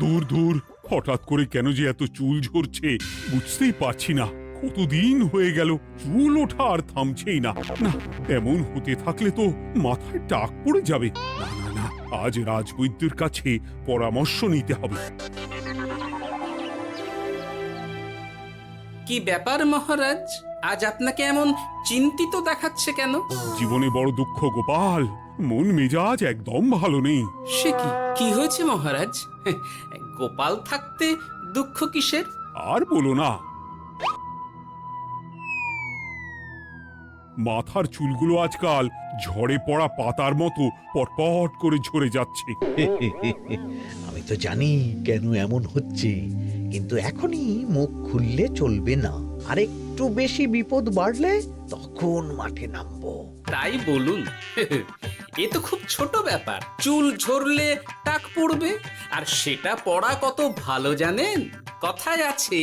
দূর দূর, হঠাৎ করে কেন যে এত চুল ঝরছে বুঝতেই পারছি না। কতদিন হয়ে গেল চুল ওঠা আর থামছেই না। না, এমন হতে থাকলে তো মাথায় টাক পড়ে যাবে। না না না, আজ রাজবৈদ্যের কাছে পরামর্শ নিতে হবে। কি ব্যাপার মহারাজ, আজ আপনাকে এমন চিন্তিত দেখাচ্ছে কেন? জীবনে বড় দুঃখ গোপাল, মন মেজাজ একদম ভালো নেই। সে কি, কি হয়েছে মহারাজ? গোপাল থাকতে দুঃখ কিসের? আর বলো না, মাথার চুলগুলো আজকাল ঝড়ে পড়া পাতার মতো পটপট করে ঝরে যাচ্ছে। আমি তো জানি কেন এমন হচ্ছে, কিন্তু এখনই মুখ খুললে চলবে না। আর একটু বেশি বিপদ বাড়লে তখন মাঠে নামবো। তাই বলুন। এ তো খুব ছোট ব্যাপার, চুল ঝরলে টাক পড়বে, আর সেটা পড়া কত ভালো জানেন? কথায় আছে,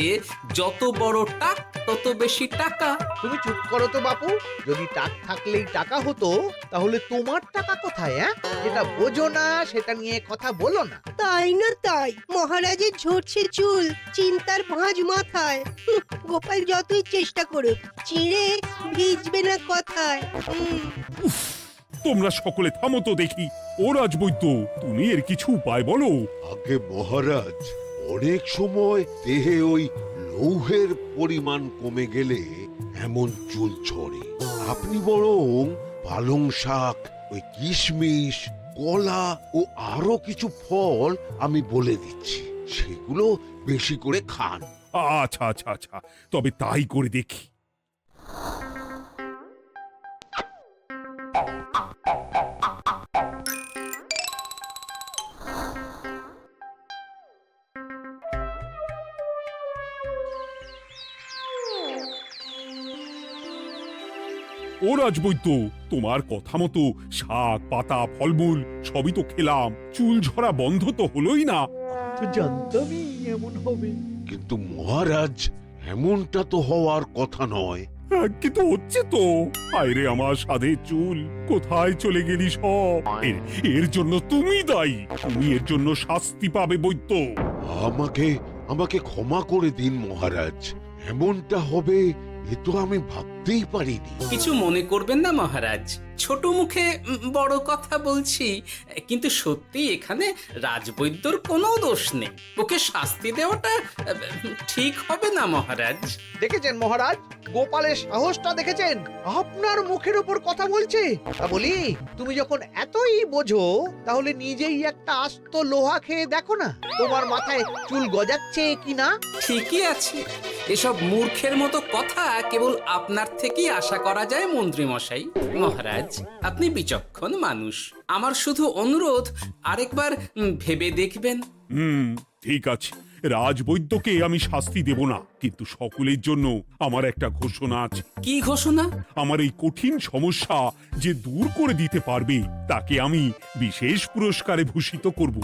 যত বড় টাক তত বেশি টাকা। তুমি চুপ করো তো বাপু। যদি টাক থাকলেই টাকা হতো, তাহলে তোমার টাকা কোথায়? যেটা বোঝো না সেটা নিয়ে কথা বলো না। তাই না তাই, মহারাজের ঝরছে চুল, চিন্তার ভাঁজ মাথায়। গোপাল যতই চেষ্টা করুক, চিড়ে ভিজবে না কথায়। তোমরা সকলে থামো তো দেখি। ও রাজবৈদ্য, তুমি এর কিছু উপায় বলো। আগে মহারাজ, অনেক সময় দেহে ওই লৌহের পরিমাণ কমে গেলে এমন চুল ঝরে। আপনি বরং পালং শাক, ওই কিশমিশ, কলা ও আরো কিছু ফল আমি বলে দিচ্ছি, সেগুলো বেশি করে খান। আচ্ছা আচ্ছা আচ্ছা, তবে তাই করে দেখি। ও রাজবৈদ্য, তোমার কথা মতো শাক পাতা ফলমূল সবই তো খেলাম, চুল ঝরা বন্ধ তো হলোই না। তো জানতামই এমন হবে। কিন্তু মহারাজ, এমনটা তো হওয়ার কথা নয়। কিন্তু হচ্ছে তো। আরে আমার সাধের চুল, কোথায় চলে গেলি সব? এর জন্য তুমি দায়ী। তুমি এর জন্য শাস্তি পাবে বৈদ্য। আমাকে আমাকে ক্ষমা করে দিন মহারাজ, এমনটা হবে এ তো আমি ভাবতেই পারিনি। কিছু মনে করবেন না মহারাজ, ছোট মুখে বড় কথা বলছি, কিন্তু সত্যি এখানে রাজবৈদ্যর কোনো দোষ নেই। ওকে শাস্তি দেওয়াটা ঠিক হবে না মহারাজ। দেখেছেন মহারাজ, গোপালের সাহসটা দেখেছেন? আপনার মুখের উপর কথা বলছে। তা বলি, তুমি যখন এতই বোঝো, তাহলে নিজেই একটা আস্ত লোহা খেয়ে দেখো না, তোমার মাথায় চুল গজাচ্ছে কিনা। ঠিকই আছে, এসব মূর্খের মতো কথা কেবল আপনার থেকেই আশা করা যায় মন্ত্রী মশাই। মহারাজ, আপনি বিচক্ষণ মানুষ, আমার শুধু অনুরোধ, আরেকবার ভেবে দেখবেন। ঠিক আছে, রাজবৈদ্যকে আমি শাস্তি দেব না, কিন্তু সকলের জন্য আমার একটা ঘোষণা আছে। কি ঘোষণা? আমার এই কঠিন সমস্যা যে দূর করে দিতে পারবে, তাকে আমি বিশেষ পুরস্কারে ভূষিত করব।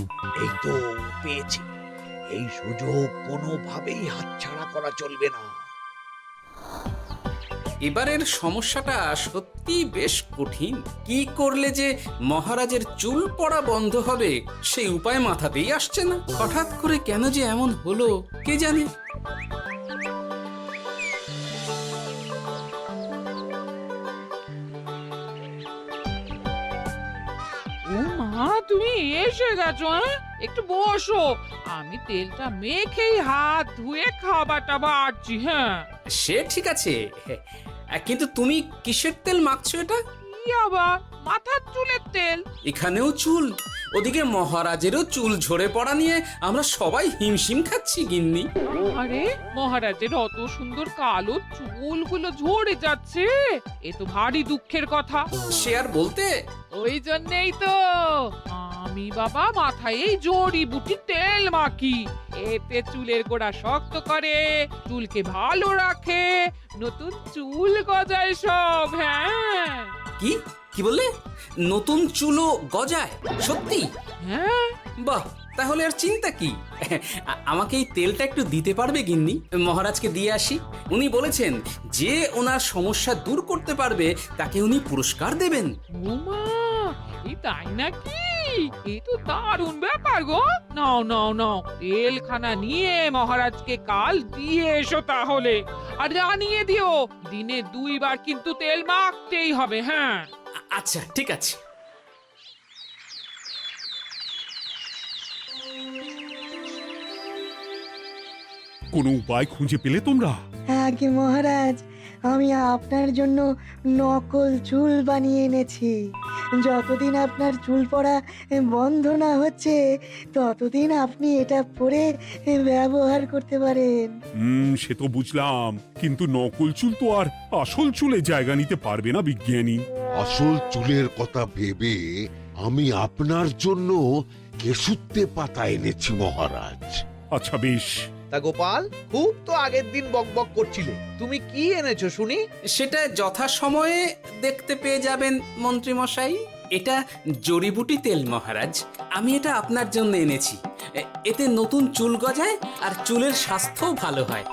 এই তো পেয়েছি, এই সুযোগ কোনোভাবেই হাতছাড়া করা চলবে না। এবারের সমস্যাটা সত্যি বেশ কঠিন। কি করলে যে মহারাজের চুল পড়া বন্ধ হবে সেই উপায় মাথাতেই আসছে না। হঠাৎ করে কেন যে এমন হলো কে জানে। ও মা, তুমি এসে গেছো? একটু বসো, আমি তেলটা মেখেই হাত ধুয়ে খাবারটা বাড়ছি। হ্যাঁ, সে ঠিক আছে, কিন্তু তুমি কিসের তেল মাখছো এটা? কি আবার মাথার চুলের তেল? এখানেও চুল, ওদিকে মহারাজেরও চুল ঝরে পড়া নিয়ে আমরা সবাই হিমশিম খাচ্ছি গিন্নি। আরে, মহারাজের অত সুন্দর কালো চুলগুলো ঝরে যাচ্ছে, এ তো ভারী দুঃখের কথা। সে আর বলতে। ওই জন্যই তো আমি বাবা মাথায় এই জড়িবুটি তেল মাখি। এতে চুলের গোড়া শক্ত করে, চুলকে ভালো রাখে, নতুন চুল গজায় সব। হ্যাঁ। কি কি বলে নতুন চুলও গজায়? সত্যি? হ্যাঁ, বাহ, তাহলে আর চিন্তা কি। আমাকে এই তেলটা একটু দিতে পারবে গিন্নি? মহারাজকে দিয়ে আসি। উনি বলেছেন যে ওনার সমস্যা দূর করতে পারবে তাকে উনি পুরস্কার দেবেন। ওমা, এই তাই নাকি? এই তো দারুণ ব্যাপার গো। নাও নাও নাও, তেলখানা নিয়ে মহারাজকে কাল দিয়ে এসো তাহলে। আর জানিয়ে দিও, দিনে 2 বার কিন্তু তেল মাখতেই হবে। হ্যাঁ, আচ্ছা, ঠিক আছে। কোনো উপায় খুঁজে পেলে তোমরা? আগে মহারাজ, আমি আপনার জন্য নকল চুল বানিয়ে এনেছি। যতদিন আপনার চুল পড়া বন্ধ না হচ্ছে ততদিন আপনি এটা পরে ব্যবহার করতে পারেন। সে তো বুঝলাম, কিন্তু নকল চুল তো আর আসল চুলে জায়গা নিতে পারবে না বিজ্ঞানী। আসল চুলের কথা ভেবে আমি আপনার জন্য কেশুত্তে পাতা এনেছি মহারাজ। আচ্ছা বেশ। তা গোপাল, খুব তো আগের দিন বকবক করছিলে, তুমি কি এনেছো শুনি? সেটা যথাসময়ে দেখতে পেয়ে যাবেন মন্ত্রী মশাই। এটা জড়িবুটি তেল মহারাজ। আমি এটা আপনার জন্য এনেছি। এতে নতুন চুল গজায় আর চুলের স্বাস্থ্যও ভালো হয়।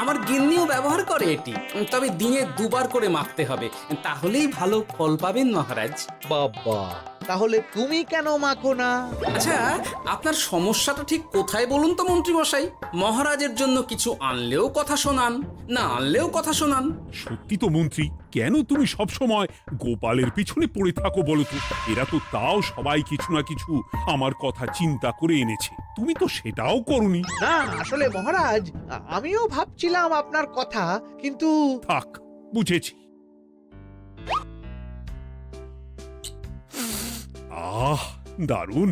আমার গিন্নিও ব্যবহার করে এটি, তবে দিনে 2 বার করে মাখতে হবে, তাহলেই ভালো ফল পাবেন মহারাজ। বাবা, তাহলে তুমি কেন মাখো না? আচ্ছা, আপনার সমস্যাটা ঠিক কোথায় বলুন তো মন্ত্রী মশাই? মহারাজের জন্য কিছু আনলেও কথা শোনান, না আনলেও কথা শোনান। সত্যি তো মন্ত্রী, কেন তুমি সব সময় গোপালের পিছনে পড়ে থাকো বলো তো? এরা তো তাও সবাই কিছু না কিছু আমার কথা চিন্তা করে এনেছে, তুমি তো সেটাও করনি। না, আসলে মহারাজ, আমিও ভাবছিলাম আপনার কথা, কিন্তু থাক, বুঝেছি। আহ, দারুণ।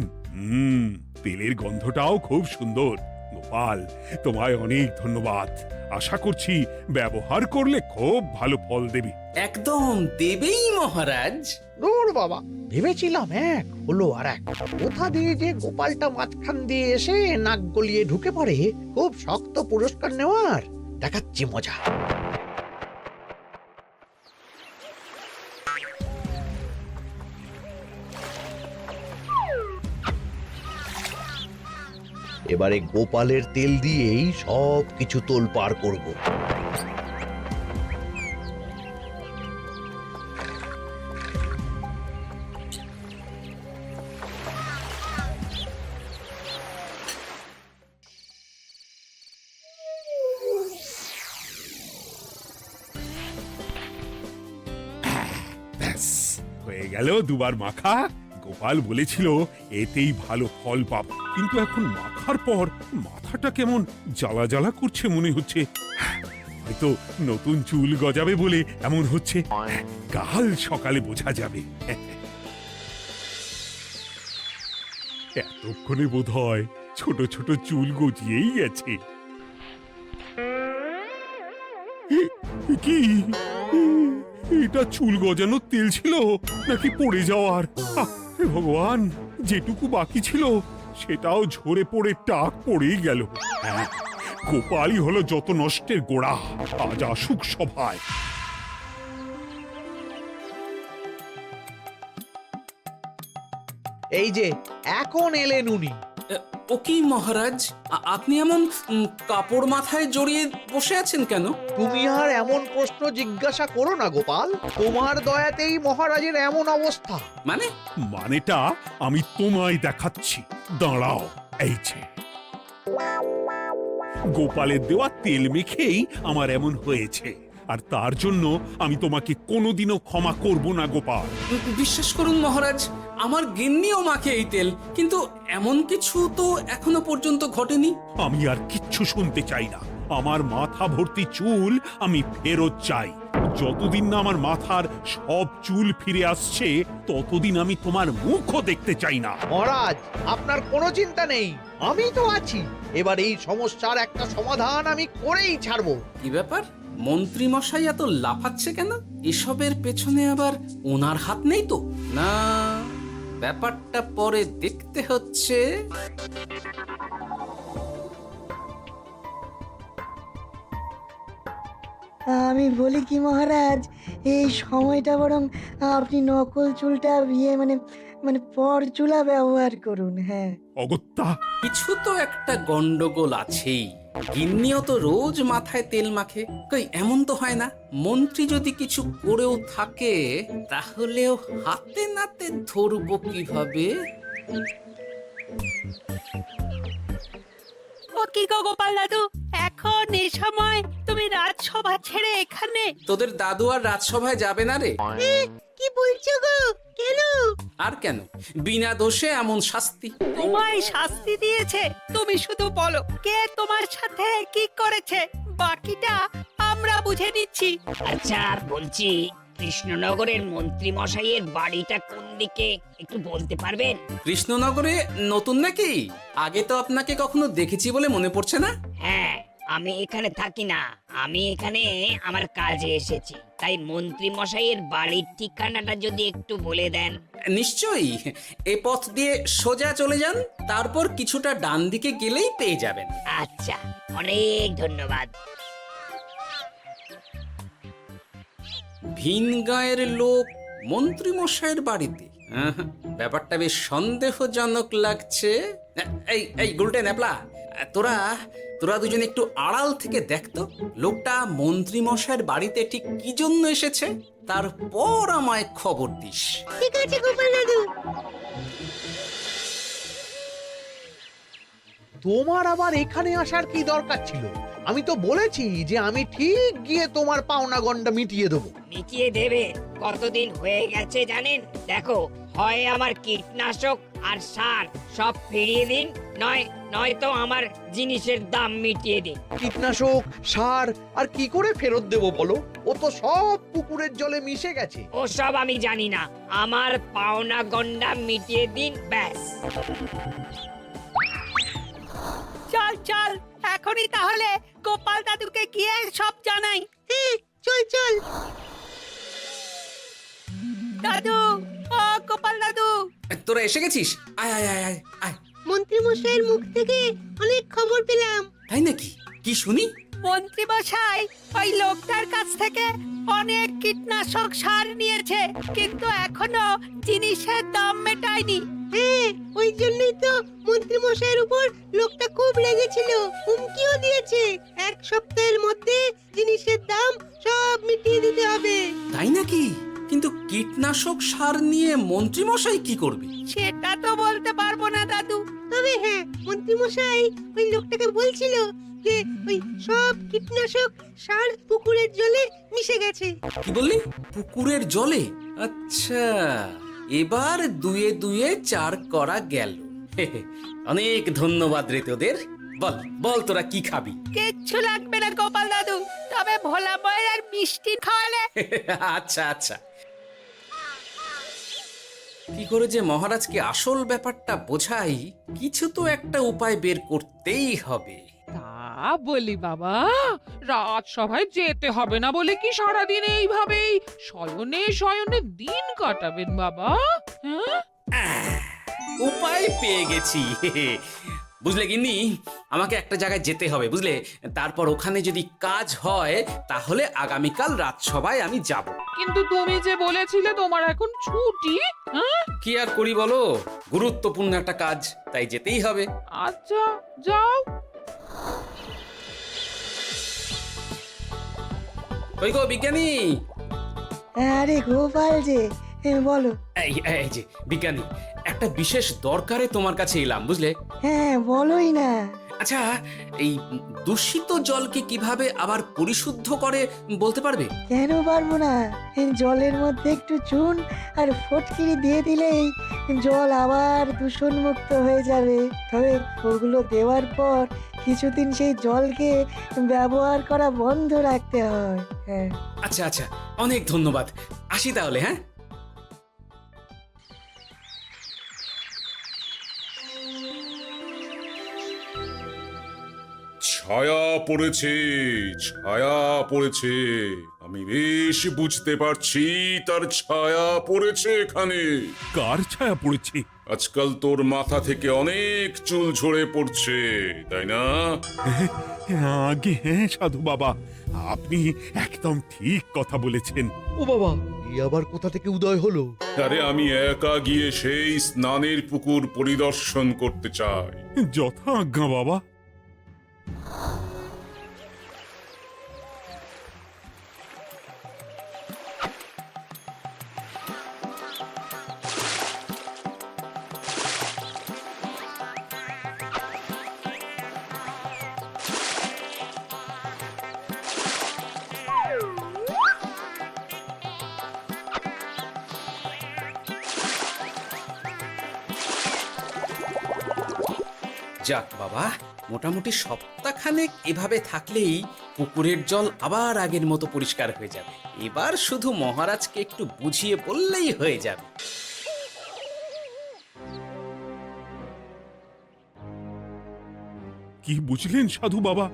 তেলের গন্ধটাও খুব সুন্দর। গোপাল, তোমায় অনেক ধন্যবাদ। আশা করছি ব্যবহার করলে খুব ভালো ফল দেবে। একদম দেবেই মহারাজ। দূর বাবা, ভেবেছিলাম এক হলো আর এক। কোথা দিয়ে যে গোপালটা মাঝখান দিয়ে এসে নাক গলিয়ে ঢুকে পড়ে, খুব শক্ত পুরস্কার নেওয়ার। দেখাচ্ছি মজা। এবারে গোপালের তেল দিয়েই সব কিছু তোলপাড় করব। ব্যাস, হয়ে গেল 2 বার মাখা। গোপাল বলেছিল এতেই ভালো ফল পাবো, কিন্তু এখন মাখার পর মাথাটা কেমন জ্বালা জ্বালা করছে মনে হচ্ছে। হয়তো নতুন চুল গজাবে বলে এমন হচ্ছে। কাল সকালে বোঝা যাবে। এতক্ষণে বোধহয় ছোট ছোট চুল গজিয়েই গেছে। কি এটা চুল গজানোর তেল ছিল নাকি পড়ে যাওয়ার? হে ভগবান, যেটুকু বাকি ছিল সেটাও ঝরে পড়ে টাক পড়েই গেল। হ্যাঁ, গোপালই হলো যত নষ্টের গোড়া। আজ আসুক সভায়। এই যে এখন এলেন উনি। ও কি মহারাজ, আপনি এমন কাপড় মাথায় জড়িয়ে বসে আছেন কেন? তুমি আর এমন প্রশ্ন জিজ্ঞাসা করো না গোপাল, তোমার দয়াতেই মহারাজের এমন অবস্থা। মানে? মানেটা আমি তোমায় দেখাচ্ছি, দাঁড়াও। এই যে গোপালের দেওয়া তেল মেখেই আমার এমন হয়েছে, আর তার জন্য আমি তোমাকে কোনোদিনও ক্ষমা করব না গোপাল। বিশ্বাস করুন মহারাজ, আমার গিন্নিও মাখে এই তেল, কিন্তু এমন কিছু তো এখনো পর্যন্ত ঘটেনি। আমি আর কিচ্ছু শুনতে চাই না। আমার মাথা ভর্তি চুল আমি ফেরত চাই। যতদিন না আমার মাথার সব চুল ফিরে আসছে ততদিন আমি তোমার মুখও দেখতে চাই না। মহারাজ, আপনার কোনো চিন্তা নেই, আমি তো আছি। এবার এই সমস্যার একটা সমাধান আমি করেই ছাড়বো। কি ব্যাপার, মন্ত্রী মশাই এত লাফাচ্ছে কেন? এসবের পেছনে আবার ওনার হাত নেই তো? না, ব্যাপারটা পরে দেখতে হচ্ছে। আমি বলি কি মহারাজ, এই সময়টা বরং আপনি নকল চুলটা মানে মানে পরচুলা ব্যবহার করুন। হ্যাঁ, অগত্যা, কিছু তো একটা গন্ডগোল আছেই। গিন্নিও তো রোজ মাথায় তেল মাখে, কই এমন তো হয় না। মন্ত্রী যদি কিছু করেও থাকে তাহলেও হাতে নাতে ধরবো কিভাবে? ও কি গো গোপাল দাদু, এখন এই সময় তুমি রাজসভা ছেড়ে এখানে? তোদের দাদু আর রাজসভায় যাবে না রে? কি বলছো গো? কেন? আর কেন, বিনা দোষে এমন শাস্তি। তোমায় শাস্তি দিয়েছে, তুমি শুধু বলো কে তোমার সাথে কি করেছে, বাকিটা আমরা বুঝে নিচ্ছি। আচ্ছা বলছি, কৃষ্ণনগরের মন্ত্রী মশাইয়ের বাড়িটা কোন দিকে একটু বলতে পারবেন? কৃষ্ণনগরে নতুন নাকি? আগে তো আপনাকে কখনো দেখেছি বলে মনে পড়ছে না। হ্যাঁ, আমি এখানে থাকি না, আমি এখানে আমার কাজে এসেছি, তাই মন্ত্রী মশাইয়ের বাড়ির ঠিকানাটা যদি একটু বলে দেন। নিশ্চয়ই, এ পথ দিয়ে সোজা চলে যান, তারপর কিছুটা ডান দিকে গেলেই পেয়ে যাবেন। আচ্ছা, অনেক ধন্যবাদ। ভিন গাঁয়ের লোক মন্ত্রী মশাইয়ের বাড়িতে, ব্যাপারটা বেশ সন্দেহজনক লাগছে। এই এই গুলটে ন্যাপলা, তোরা তোরা দুজন একটু আড়াল থেকে দেখতো লোকটা মন্ত্রী মশাইয়ের বাড়িতে ঠিক কি জন্য এসেছে, তারপর আমায় খবর দিস। ঠিক আছে গোপাল দাদু। তোমার আবার এখানে আসার কি দরকার ছিল? আমি তো বলেছি যে আমি ঠিক গিয়ে তোমার পাওনা গন্ডা মিটিয়ে দেবো। মিটিয়ে দেবে? কতদিন হয়ে গেছে জানেন? দেখো, হয় আমার কীটনাশক আর সার সব ফিরিয়ে দিন, নয়তো আমার জিনিসের দাম মিটিয়ে দিন। কীটনাশক, সার আর কি করে ফেরত দেবো বলো? ও তো সব পুকুরের জলে মিশে গেছে। ওসব আমি জানি না, আমার পাওনা গন্ডা মিটিয়ে দিন, ব্যাস। চল চল, এখনই তাহলে গোপাল দাদুকে গিয়ে সব জানাই। চল চল। দাদু, ও গোপাল দাদু। তোরা এসে গেছিস? আয় আয় আয় আয় আয়। মন্ত্রী মশাইয়ের মুখ থেকে অনেক খবর পেলাম। তাই নাকি? কি শুনি? মন্ত্রী মশাই ওই লোকটার কাছ থেকে অনেক কীটনাশক সার নিয়েছে, কিন্তু এখনো জিনিসের দাম মেটায়নি। হ্যাঁ, ওই জন্যই তো মন্ত্রী মশাইয়ের উপর লোকটা খুব লেগেছিল, হুমকিও দিয়েছে 1 সপ্তাহের মধ্যে জিনিসের দাম সব মিটিয়ে দিতে হবে। তাই নাকি? কিন্তু কীটনাশক সার নিয়ে মন্ত্রী মশাই কি করবে? সেটা তো বলতে পারবো না দাদু। তবে হ্যাঁ, মন্ত্রী মশাই ওই লোকটাকে বলছিল যে ওই সব কীটনাশক সার পুকুরের জলে মিশে গেছে। কি বললি? পুকুরের জলে? আচ্ছা, এবার দুয়ে দুয়ে 4 করা গেল। অনেক ধন্যবাদ রে তোদের। বল বল, তোরা কি খাবি? কিচ্ছু লাগবে না গোপাল দাদু, তবে ভোলা ময়রার মিষ্টি খাওয়ালে। আচ্ছা আচ্ছা। কি করে যে মহারাজকে আসল ব্যাপারটা বোঝাই, কিছু তো একটা উপায় বের করতেই হবে। তা বলি বাবা, রাজসভায় যেতে হবে না বলে কি সারাদিন এইভাবেই শয়নে শয়নে দিন কাটাবেন বাবা? হ্যাঁ, উপায় পেয়ে গেছি। বুঝলে গিন্নি, আমাকে একটা জায়গায় যেতে হবে, বুঝলে? তারপর ওখানে যদি কাজ হয় তাহলে আগামীকাল রাজসভায় আমি যাব। কিন্তু তুমি যে বলেছিলে তোমার এখন ছুটি। হ্যাঁ, কি আর করি বলো, গুরুত্বপূর্ণ একটা কাজ, তাই যেতেই হবে। আচ্ছা যাও। ওই গো বিজ্ঞানী, আরে গোপাল যে, বলো। এই যে বিজ্ঞানী, একটা বিশেষ দরকারে তোমার কাছে এলাম, বুঝলে? হ্যাঁ, বলোই না। আচ্ছা, এই দূষিত জলকে কিভাবে আবার পরিশুদ্ধ করে বলতে পারবে? কেন পারবো না? জলের মধ্যে একটু চুন আর ফটকিরি দিয়ে দিলেই জল আবার দূষণমুক্ত হয়ে যাবে। তবে ওগুলো দেওয়ার পর কিছুদিন সেই জলকে ব্যবহার করা বন্ধ রাখতে হয়। হ্যাঁ। আচ্ছা আচ্ছা, অনেক ধন্যবাদ, আসি তাহলে। হ্যাঁ, ছায়া পড়েছে, ছায়া পড়েছে। আমি বেশ বুঝতে পারছি তার ছায়া পড়েছে এখানে। কার ছায়া পড়েছে? আজকাল তোর মাথা থেকে অনেক চুল ঝরে পড়ছে, তাই না? আগে হ্যাঁ সাধু বাবা, আপনি একদম ঠিক কথা বলেছেন। ও বাবা, এই আবার কোথা থেকে উদয় হলো? আরে আমি একা গিয়ে সেই স্নানের পুকুর পরিদর্শন করতে চাই। যথা আজ্ঞা বাবা। যাক বাবা, মোটামুটি সপ্তাহখানেক এভাবে থাকলেই পুকুরের জল আবার আগের মতো পরিষ্কার হয়ে যাবে। এবার শুধু মহারাজকে একটু বুঝিয়ে বললেই হয়ে যাবে। কি বুঝলেন সাধু বাবা?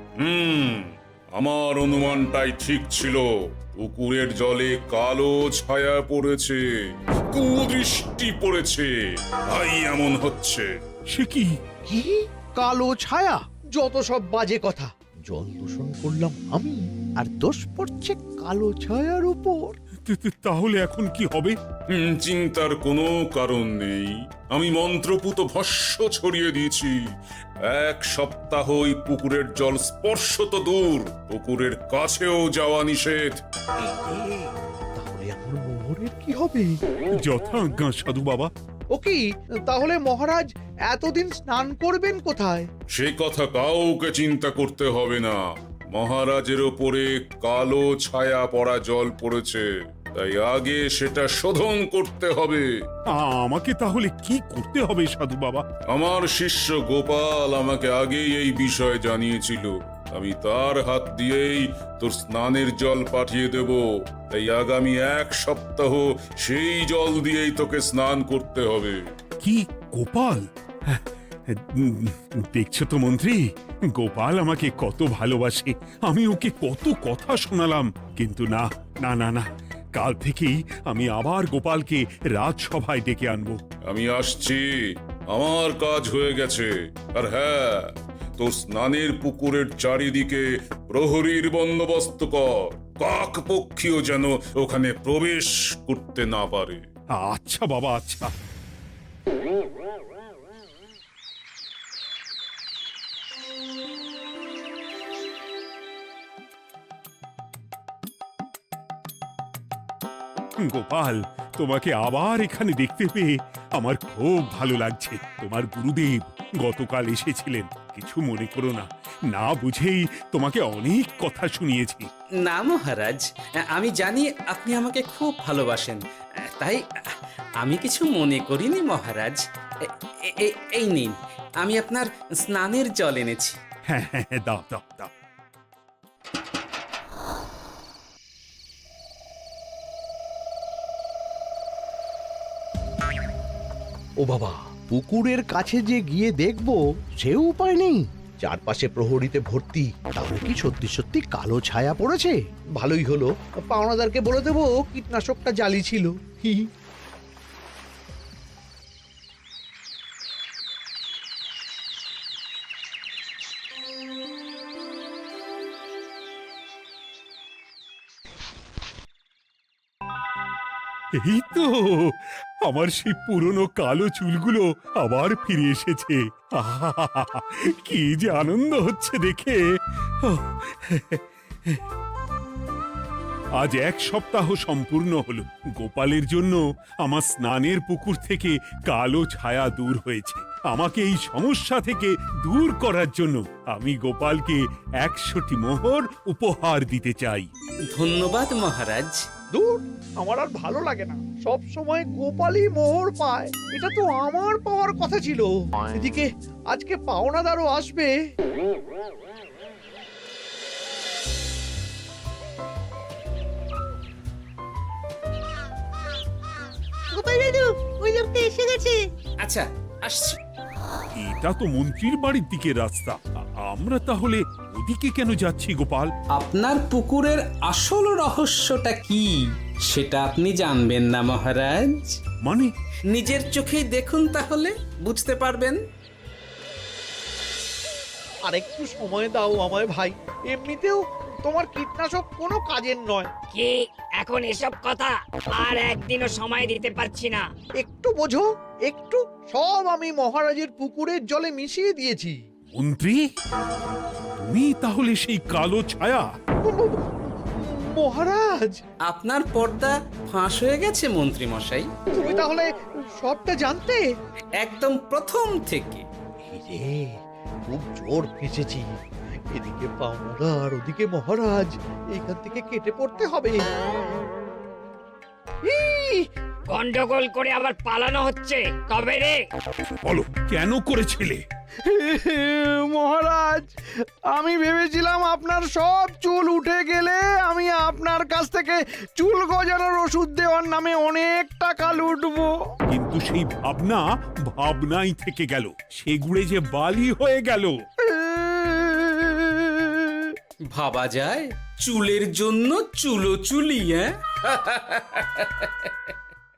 আমার অনুমানটাই ঠিক ছিল। পুকুরের জলে কালো ছায়া পড়েছে, কুদৃষ্টি পড়েছে, তাই এমন হচ্ছে। সে কি? কি কালো ছায়া? যত সব বাজে কথা। জল দূষণ করলাম আমি, আর দোষ পড়ছে কালো ছায়ার উপর। তাহলে এখন কি হবে? চিন্তার কোনো কারণ নেই। আমি মন্ত্রপুত ভস্য ছড়িয়ে দিয়েছি। 1 সপ্তাহ ওই পুকুরের জল স্পর্শ তো দূর, পুকুরের কাছেও যাওয়া নিষেধ। তাহলে আমার মোহরের কি হবে? যথা আজ্ঞা সাধু বাবা। ও কি, তাহলে মহারাজ এতদিন স্নান করবেন কোথায়? সে কথা কাউকে চিন্তা করতে হবে না। মহারাজের ওপরে কালো ছায়া পড়া জল পড়েছে, তাই আগে সেটা শোধন করতে হবে। আমাকে তাহলে কি করতে হবে সাধু বাবা? আমার শিষ্য গোপাল আমাকে আগেই এই বিষয় জানিয়েছিল। আমি তার হাত দিয়েই তোর স্নানের জল পাঠিয়ে দেব। তাই আগামী 1 সপ্তাহ সেই জল দিয়েই তোকে স্নান করতে হবে। কি গোপাল? দেখছো তো মন্ত্রী, গোপাল আমাকে কত ভালোবাসে। আমি ওকে কত কথা শোনালাম, কিন্তু না না না না, কাল থেকেই আমি আবার গোপালকে রাজসভায় ডেকে আনবো। আমি আসছি, আমার কাজ হয়ে গেছে। আর হ্যাঁ, তোর স্নানের পুকুরের চারিদিকে প্রহরীর বন্দোবস্ত কর। কাক পক্ষীও যেন ওখানে প্রবেশ করতে না পারে। আচ্ছা বাবা, আচ্ছা। গোপাল, তোমাকে আবার এখানে দেখতে পেয়ে আমার খুব ভালো লাগছে। তোমার গুরুদেব গতকাল এসেছিলেন, কিছু মনে করো না। না বুঝেই তোমাকে অনেক কথা শুনিয়েছি। না মহারাজ, আমি জানি আপনি আমাকে খুব ভালোবাসেন, তাই আমি কিছু মনে করিনি মহারাজ। এই নিন, আমি আপনার স্নানের জল এনেছি। হ্যাঁ হ্যাঁ হ্যাঁ, দাও দাও দাও। ও বাবা, পুকুরের কাছে যে গিয়ে দেখবো সেও উপায় নেই। চারপাশে প্রহরীতে ভর্তি। তাহলে কি সত্যি সত্যি কালো ছায়া পড়েছে? ভালোই হলো, পাওনাদারকে বলে দেবো কীটনাশকটা জালি ছিল। হি হি। এই তো আমার সেই পুরনো কালো চুলগুলো আবার ফিরে এসেছে। আহা, কি যে আনন্দ হচ্ছে দেখে। আজ 1 সপ্তাহ সম্পূর্ণ হলো। গোপালের জন্য আমার স্নানের পুকুর থেকে কালো ছায়া দূর হয়েছে। আমাকে এই সমস্যা থেকে দূর করার জন্য আমি গোপালকে 100টি মোহর উপহার দিতে চাই। ধন্যবাদ মহারাজ। দূর, আমার আর ভালো লাগে না। সব সময় গোপালই মোহর পায়, এটা তো আমার পাওয়ার কথা ছিল। এদিকে আজকে পাওনাদারও আসবে। গোপাল দাদু, ওই লোকটা এসে গেছে। আচ্ছা, আসছি। এটা তো মন্ত্রীর বাড়ির দিকে রাস্তা। আমরা তাহলে এদিকে কেন যাচ্ছি গোপাল? আপনার পুকুরের আসল রহস্যটা কি সেটা আপনি জানবেন না মহারাজ? মানে নিজের চোখেই দেখুন, তাহলে বুঝতে পারবেন। আর একটু সময় দাও আমায় ভাই, এমনিতেও তোমার কীটনাশক কোনো কাজের নয়। কি এখন এসব কথা? আর একদিনও সময় দিতে পারছি না। একটু বোঝো, একটু। সব আমি মহারাজের পুকুরের জলে মিশিয়ে দিয়েছি। মন্ত্রী, তুমি তাহলে সেই কালো ছায়া? মহারাজ, আপনার পর্দা ফাঁস হয়ে গেছে মন্ত্রী মশাই। তুমি তাহলে সবটা জানতে? একদম প্রথম থেকে। রে, খুব জোর ফেঁসেছি। এদিকে পাওনা আর ওদিকে মহারাজ, এখান থেকে কেটে পড়তে হবে। ই! গন্ডগোল করে আবার পালানো হচ্ছে কবে রে? বলো, কেন করেছিলে? মহারাজ, আমি ভেবেছিলাম আপনার সব চুল উঠে গেলে আমি আপনার কাছ থেকে চুল গজানোর ওষুধ দেওয়ার নামে অনেক টাকা লুটবো। কিন্তু সেই ভাবনা ভাবনাই থেকে গেল, সেগুড়ে যে বালি হয়ে গেল। ভাবা যায় চুলের জন্য চুলো চুলি, হ্যাঁ?